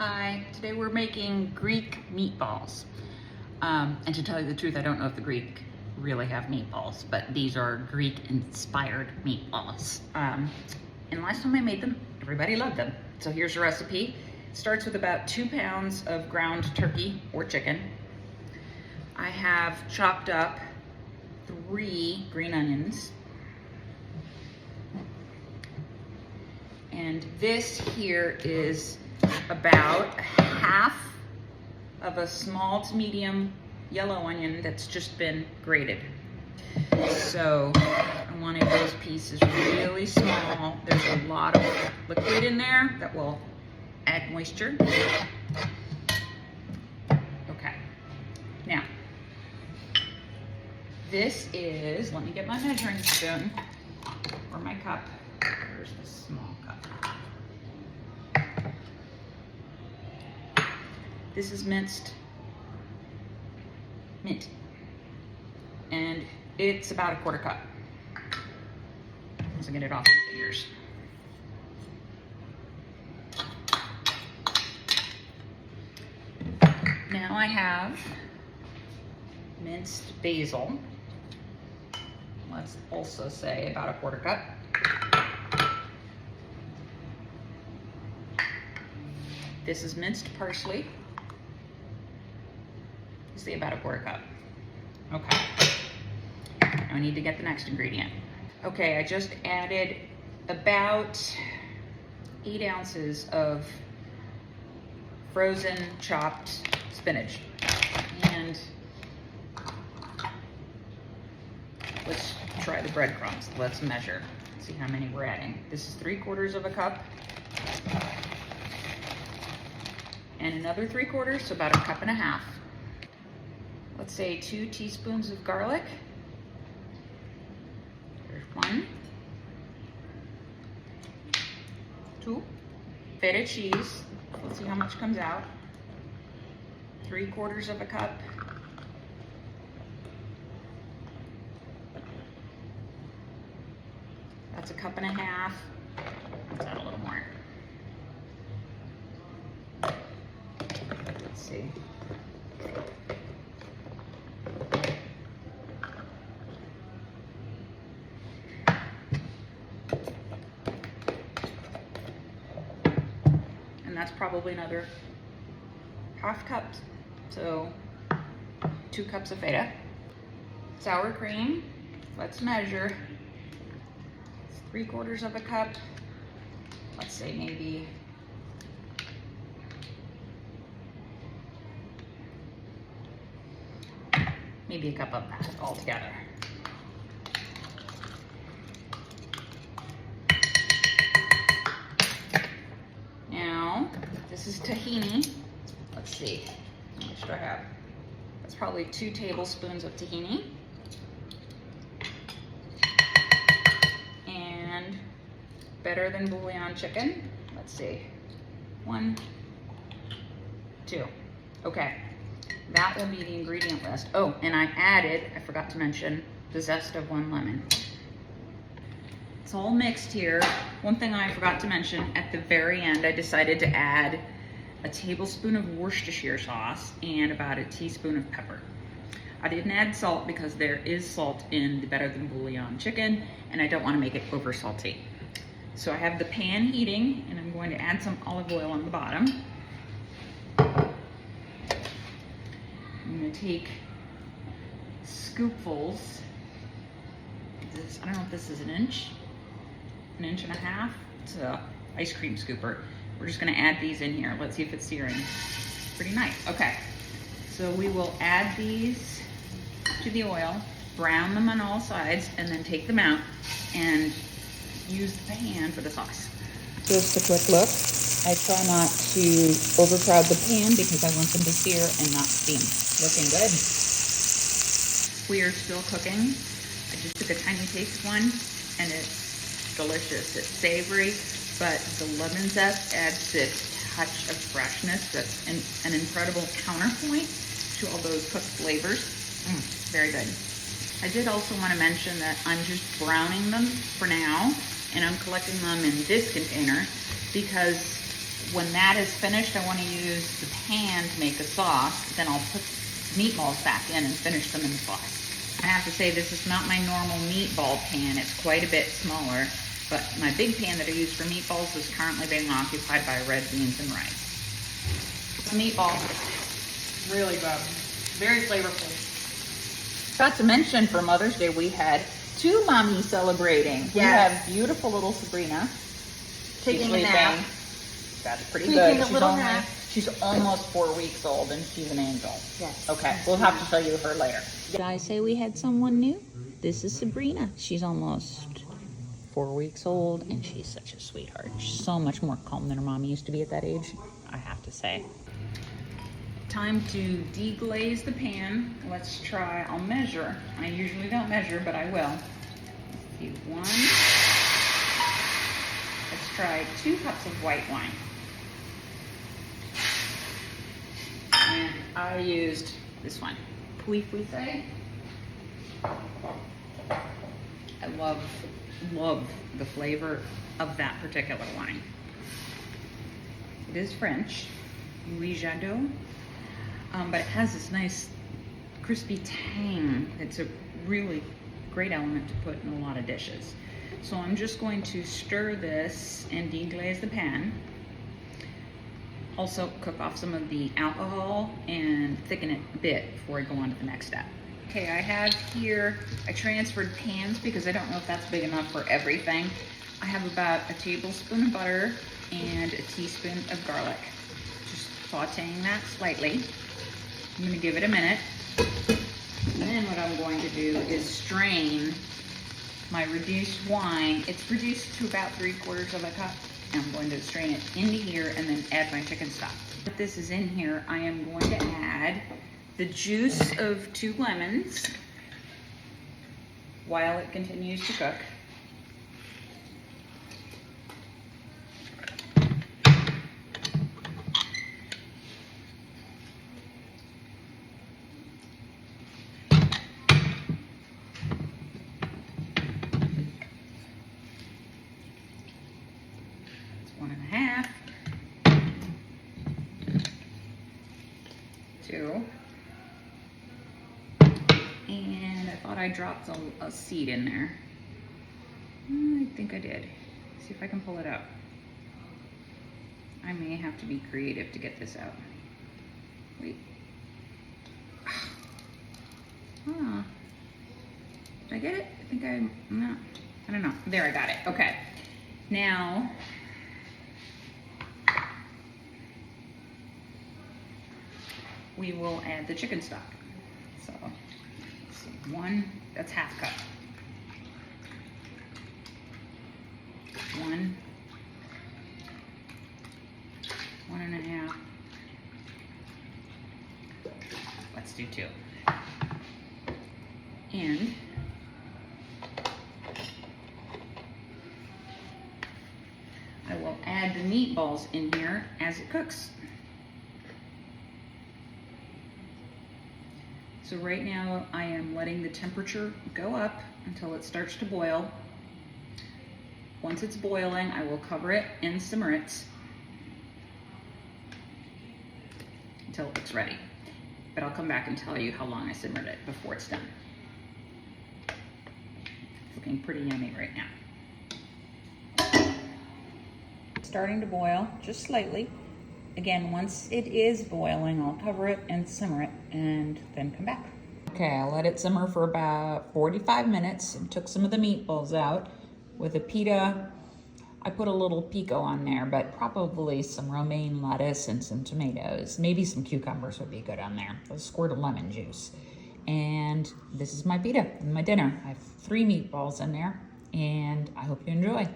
Hi, today we're making Greek meatballs. And to tell you the truth, I don't know if the Greek really have meatballs, but these are Greek-inspired meatballs. And last time I made them, everybody loved them. So here's the recipe. It starts with about 2 pounds of ground turkey or chicken. I have chopped up 3 green onions. And this here is about half of a small to medium yellow onion that's just been grated. So I wanted those pieces really small. There's a lot of liquid in there that will add moisture. Okay, now this is, let me get my measuring spoon or my cup. Where's the small cup? This is minced mint, and it's about a 1/4 cup. So get it off my fingers. Now I have minced basil. Let's also say about a 1/4 cup. This is minced parsley. Say about a 1/4 cup. Okay. Now I need to get the next ingredient. Okay, I just added about 8 ounces of frozen chopped spinach. And let's try the breadcrumbs. Let's measure. See how many we're adding. This is 3/4 of a cup. And another 3/4, so about a 1.5 cups. Let's say 2 teaspoons of garlic. There's 1. 2. Feta cheese. Let's see how much comes out. 3/4 of a cup. That's a 1.5 cups. Let's add a little more. Let's see. That's probably another 1/2 cup, so 2 cups of feta. Sour cream, let's measure. It's 3/4 of a cup. Let's say maybe a cup of that altogether. This is tahini. Let's see, how much do I have? That's probably 2 tablespoons of tahini. And better than bouillon chicken. Let's see, 1, 2. Okay, that will be the ingredient list. Oh, and I forgot to mention, the zest of 1 lemon. It's all mixed here. One thing I forgot to mention, at the very end, I decided to add a tablespoon of Worcestershire sauce and about a teaspoon of pepper. I didn't add salt because there is salt in the better than bouillon chicken, and I don't want to make it over salty. So I have the pan heating, and I'm going to add some olive oil on the bottom. I'm going to take scoopfuls. I don't know if this is an inch. 1.5 inches. It's an ice cream scooper. We're just gonna add these in here. Let's see if it's searing. Pretty nice, okay. So we will add these to the oil, brown them on all sides, and then take them out and use the pan for the sauce. Just a quick look. I try not to overcrowd the pan because I want them to sear and not steam. Looking good. We are still cooking. I just took a tiny taste one, and it's delicious. It's savory, but the lemon zest adds this touch of freshness that's an incredible counterpoint to all those cooked flavors. Very good. I did also want to mention that I'm just browning them for now, and I'm collecting them in this container because when that is finished, I want to use the pan to make a sauce. Then I'll put meatballs back in and finish them in the sauce. I have to say, this is not my normal meatball pan. It's quite a bit smaller, but my big pan that I use for meatballs is currently being occupied by red beans and rice. Meatballs, really good, very flavorful. Forgot to mention, for Mother's Day, we had 2 mommies celebrating. Yes. We have beautiful little Sabrina. Taking a nap. That's pretty good. She's almost 4 weeks old and she's an angel. Yes. Okay, we'll have to show you her later. Did I say we had someone new? This is Sabrina. She's almost 4 weeks old and she's such a sweetheart. She's so much more calm than her mommy used to be at that age, I have to say. Time to deglaze the pan. Let's try, I'll measure. I usually don't measure, but I will. Let's see, 1. Let's try 2 cups of white wine. And I used this one, Puy Fuise. I love the flavor of that particular wine. It is French, Louis Jadot. But it has this nice crispy tang. It's a really great element to put in a lot of dishes. So I'm just going to stir this and deglaze the pan. Also cook off some of the alcohol and thicken it a bit before I go on to the next step. Okay, I have here, I transferred pans because I don't know if that's big enough for everything. I have about a tablespoon of butter and a teaspoon of garlic. Just sauteing that slightly. I'm gonna give it a minute. And then what I'm going to do is strain my reduced wine. It's reduced to about 3/4 of a cup. And I'm going to strain it into here and then add my chicken stock. If this is in here, I am going to add the juice of 2 lemons while it continues to cook. It's 1.5. 2. And I thought I dropped a seed in there. I think I did. See if I can pull it out. I may have to be creative to get this out. Wait. Huh. Did I get it? I think no. I don't know. There, I got it. Okay. Now, we will add the chicken stock. So, let's see, 1, that's half cup. 1, 1.5. Let's do 2. And I will add the meatballs in here as it cooks. So right now I am letting the temperature go up until it starts to boil. Once it's boiling, I will cover it and simmer it until it looks ready. But I'll come back and tell you how long I simmered it before it's done. It's looking pretty yummy right now. It's starting to boil, just slightly. Again, once it is boiling, I'll cover it and simmer it and then come back. Okay, I let it simmer for about 45 minutes and took some of the meatballs out. With a pita, I put a little pico on there, but probably some romaine lettuce and some tomatoes. Maybe some cucumbers would be good on there. A squirt of lemon juice. And this is my pita and my dinner. I have 3 meatballs in there, and I hope you enjoy.